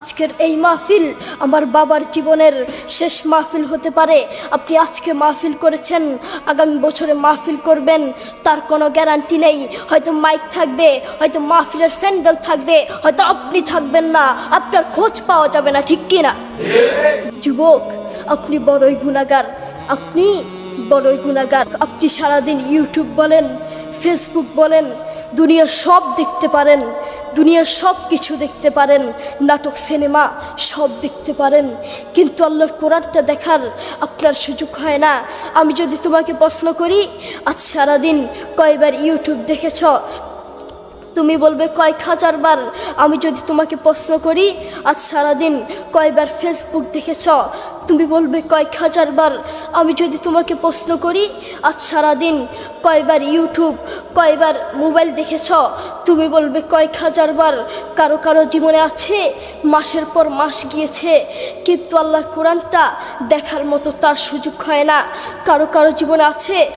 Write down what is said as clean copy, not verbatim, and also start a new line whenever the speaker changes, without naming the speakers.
আজকের এই মাহফিল আমার বাবার জীবনের শেষ মাহফিল হতে পারে। আপনি আজকে মাহফিল করেছেন, আগামী বছরে মাহফিল করবেন তার কোনো গ্যারান্টি নেই। হয়তো মাইক থাকবে, হয়তো মাহফিলের প্যান্ডেল থাকবে, হয়তো আপনি থাকবেন না, আপনার খোঁজ পাওয়া যাবে না, ঠিক কি না? যুবক, আপনি বড়ই গুনাহগার, আপনি বড়ই গুনাহগার। আপনি সারাদিন ইউটিউব বলেন, ফেসবুক বলেন, দুনিয়ার সব দেখতে পারেন, দুনিয়ার সব কিছু দেখতে পারেন, নাটক সিনেমা সব দেখতে পারেন, কিন্তু আল্লাহর কোরআনটা দেখার আপনার সুযোগ হয় না। আমি যদি তোমাকে প্রশ্ন করি, আজ সারাদিন কয়বার ইউটিউব দেখেছ? তুমি বলবে কয়েক হাজার বার। আমি যদি তোমাকে প্রশ্ন করি, আজ সারাদিন কয়বার ফেসবুক দেখেছ? তুমি বলবে কয়েক হাজার বার। আমি যদি তোমাকে প্রশ্ন করি, আজ সারাদিন কয়বার ইউটিউব, কয়বার মোবাইল দেখেছ? তুমি বলবে কয়েক হাজার বার। কারো কারো জীবনে আছে মাসের পর মাস গিয়েছে, কিন্তু আল্লাহর কোরআনটা দেখার মতো তার সুযোগ হয় না। কারো কারো জীবনে আছে